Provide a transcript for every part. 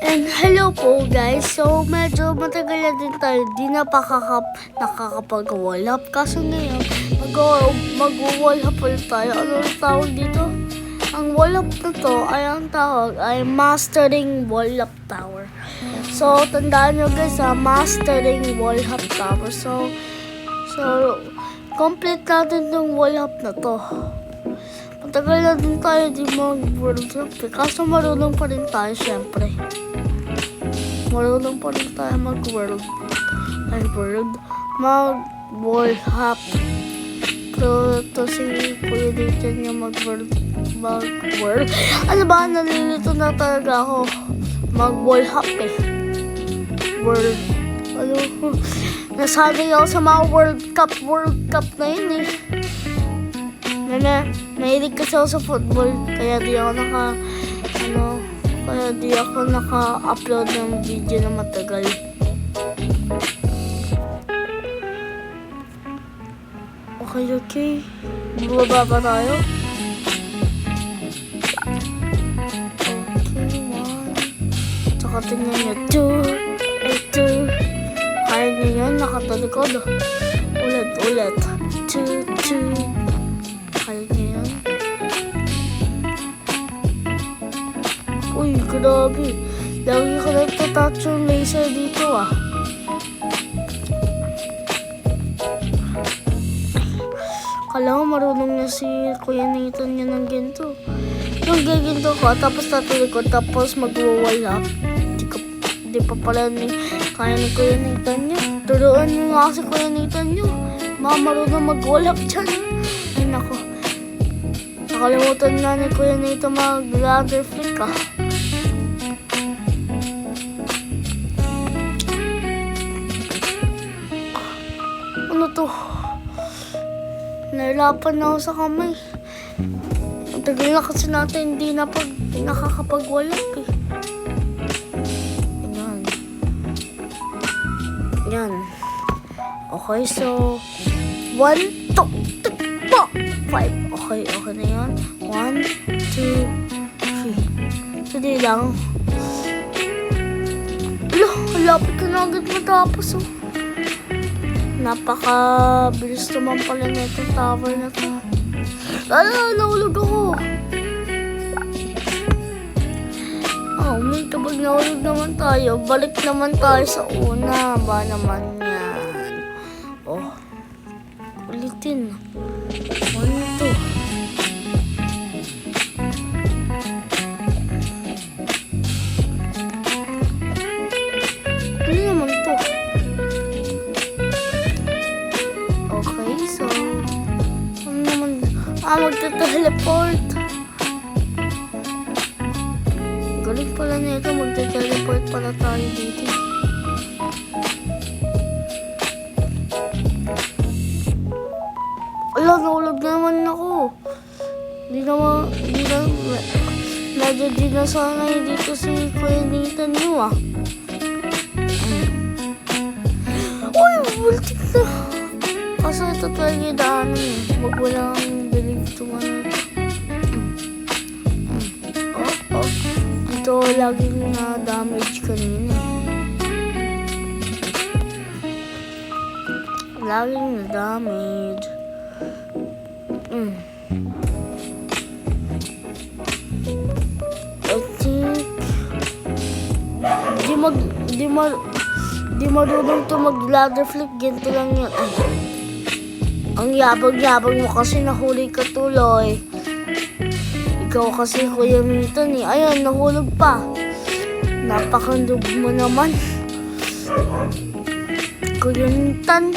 And hello po guys, so medyo matagal na din tayo di nakakapag-wall up. Kaso ngayon, mag-wall up ulit tayo. Ano ang tawag dito? Ang wall up na to ay ang tawag ay Mastering Wall Up Tower. So tandaan nyo guys Mastering Wall Up Tower. So complete natin tong wall up na to. Matagal na din tayo di mag-world up. Kaso marunong pa rin tayo syempre. Marunong pa rin tayo mag-wall up. Pero ito si Kuya dito niya mag-world. Ano ba? Nalilito na talaga ako. Mag-wall up World. Ano? Nasabi ako sa mga World Cup na yun eh. Mahilig kasi ako sa football. Kaya di ako naka-upload ng video na matagal. Okay. Bumaba pa tayo. Okay, 1. Tsaka tingnan nyo. 2. Kaya nyo yan, nakatalikod. Ulit. 2. Kaya nyo yan. Uy, grabe. Lagi ko nagtatouch yung laser dito Kala ko marunong na si Kuya Nathan niya ng ginto. Yung gaginto ko, tapos tatalikod, tapos mag-wall up. Di pa pala kaya ni Kuya Nathan niya. Turuan niyo nga si Kuya Nathan niyo. Marunong mag-wall up dyan. Ay nako. Nakalimutan nga ni Kuya Nathan mag-ladder flick Ano to? Nahirapan na ako sa kamay. Ang tagal na kasi natin hindi nakakapag-wall up Yan. Okay, so 1, 2, 3, 4, 5. Okay na yan. 1, 2, 3. Hindi lang. Lapit ka na agad matapos Napaka-bilis naman pala na itong tower na to. Nahulog ako. May kapag nahulog naman tayo, balik naman tayo sa una. Ba naman yan? Ulitin. 1, 2. Ano naman to? Okay, so ano naman? Magta-teleport. Galing pala na ito, magte-teleport pala tayo dito. Nahulog naman ako. Medyo di na sanay dito si Kuya Nathan niyo Uy, bultik na. Kasi ito talaga yung daanan Wag walang believe ito Ito laging na-damage kanina. Laging na-damage. I think di marunong to mag-ladder flip. Ganito lang yun. Ang yabang mo kasi nahuli ka tuloy. Ikaw kasi Kuya Nathan Ayun, nahulog pa. Napakandog mo naman. Kuya Nathan.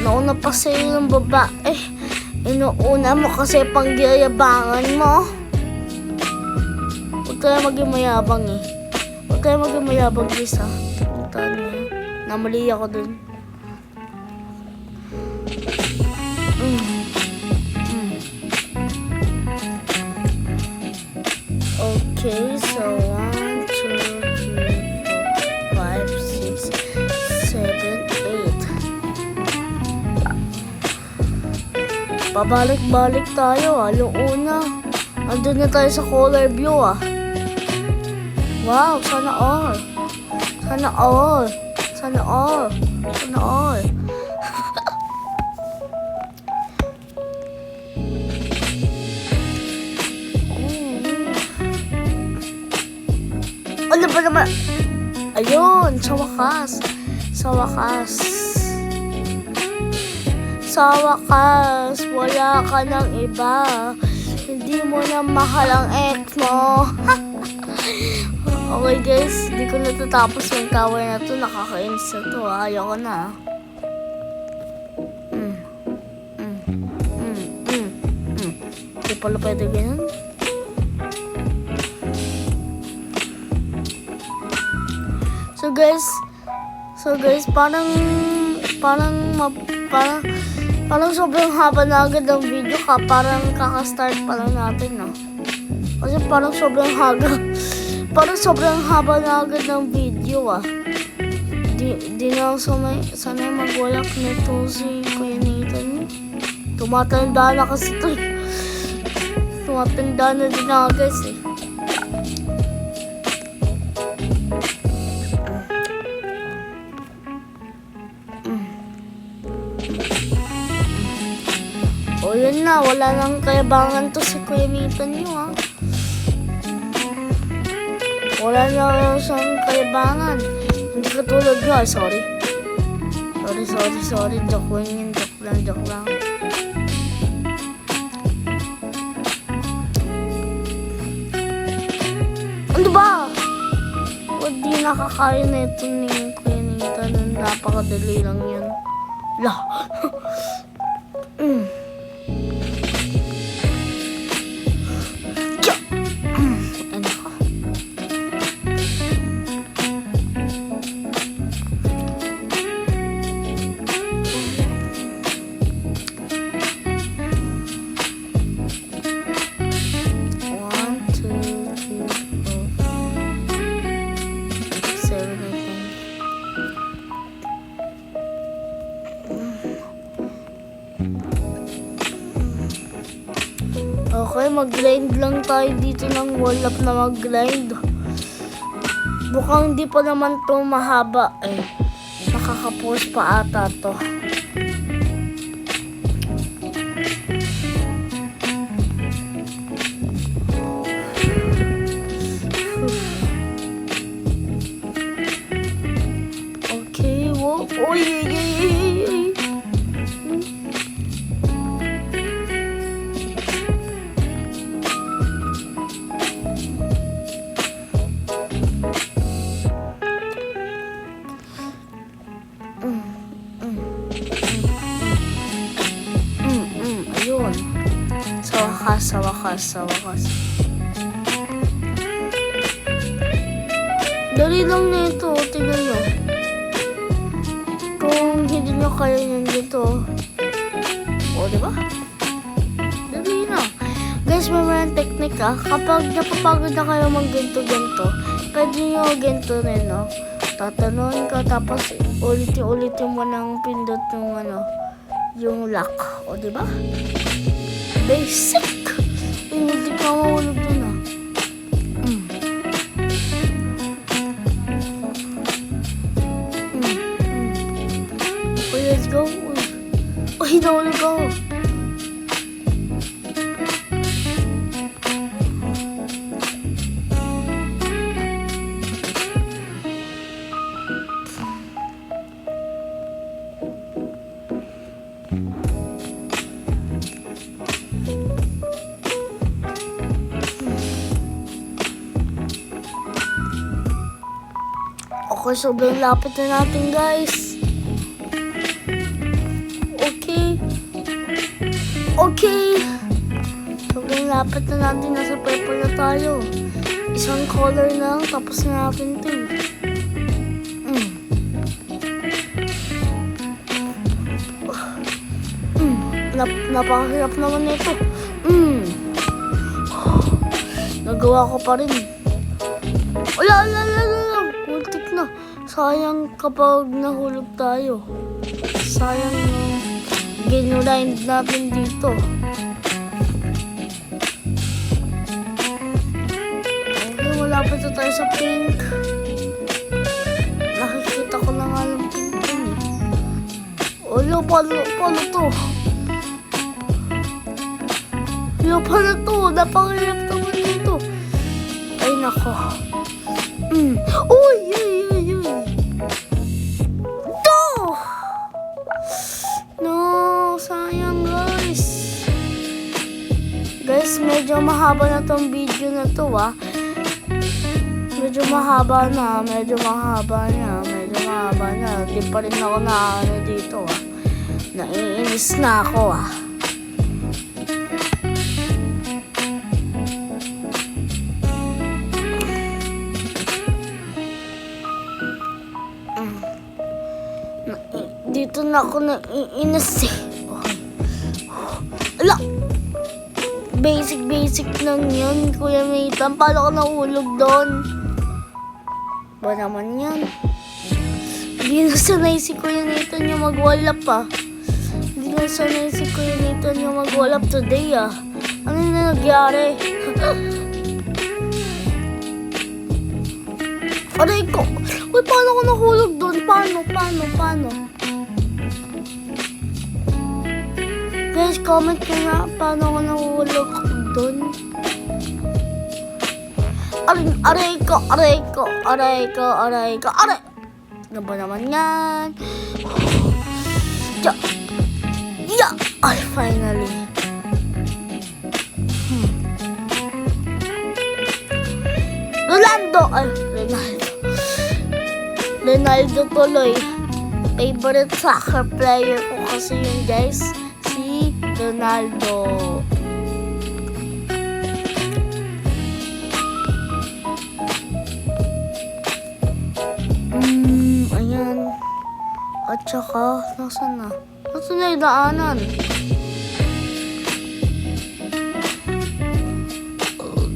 Nauna pa sa'yo ng babae. Inuuna mo kasi pangyayabangan mo. Huwag tayo maging mayabang Huwag tayo maging mayabang guys Namali ako dun. Okay, so 1, 2, 3, 4, 5, 6, 7, 8. Pabalik-balik tayo Yung una. Andun na tayo sa color view Wow, sana all. Sana all. Sana all. Sana all. Ano ba naman? Ayun, sa wakas. Sa wakas. Sa wakas, wala ka ng iba. Hindi mo na mahal ang ex mo. Okay guys, hindi ko natatapos yung tower na to. Nakakainis na to. Ayoko na. Hindi pala pwede ganyan. So guys, parang sobrang haba na agad ang video ka. Parang kaka-start pa lang natin, no? Kasi parang sobrang haba na agad ng video, ah. Di na ako sanay magwalak nito si Kuya Nathan. Tumatanda na kasi to. Tumatanda na din ako, guys, eh. O yun na, wala nang kayabangan to si Kuya Nathan nyo, ha. Wala na siyang kayabangan. Hindi katulad nyo, sorry. Sorry. Joke lang. Ano ba? O di nakakaya na ito ni Kuya Nathan. Napakadali lang yun. La. Okay, mag-grind lang tayo dito ng wall up na mag-grind. Mukhang di pa naman to mahaba eh. Nakaka-post pa ata to. Okay, wow. Oy. Ayun. Sa wakas. Dali lang na ito. Tignan nyo. Kung hindi nyo kaya yun dito. O, diba? Dali na. Guys, may mga technique, ah. Kapag napapagod na kayo mag-ganto-ganto, pwede nyo ganto rin, no? Tatanon ka, tapos ulitin mo ng pindot yung lock. O, diba? Basic! Hindi ka mahulog dun, ah. Okay, let's go. Uy, nahulog ako. Okay, sobrang lapit na natin, guys. Okay. Sobrang lapit na natin. Nasa purple na tayo. Isang color lang, tapos na natin ito. Napakahirap naman nito. Nagawa ko pa rin. Wala. Multik na. Sayang kapag nahulog tayo. Sayang ginurind natin dito. Okay, wala malapit na tayo sa pink. Nakikita ko na nga ng pink dun eh. Olo, paano to? Olo, paano to? Napakahirap naman dito. Ay, nako. Uy! To! No, sayang guys. Guys, medyo mahaba na tong video na to Medyo mahaba na. Di pa rin ako na dito Naiinis na ako Dito na ako naiinis Ala! Basic lang yun, Kuya Nathan. Paano ka nahulog doon? Ba naman yan? Hindi na sanay si Kuya Nathan yung mag-wallap Hindi na sanay si Kuya Nathan yung mag-wallap today Ano na nagyari? Aray ko! Uy, paano ko nahulog doon? Paano? Guys, comment ko nga paano ko nahulog doon. Aray ko. Ano ba naman yan? Yeah! Ay, finally. Ronaldo tuloy. Favorite soccer player ko kasi yun, guys. Si Ronaldo. Ayan. At saka, nasan na yung daanan?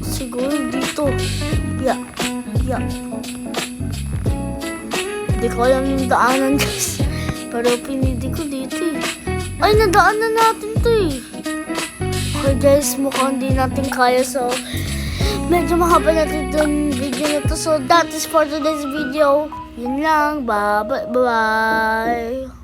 Siguro dito. Yeah. Hindi ko alam yung daanan, guys. Pero pinili ko dito Ay, nadaanan natin to Okay, guys, mukhang hindi natin kaya. So, medyo mahaba natin itong video na to. So, that is for today's video. Yun lang. Bye.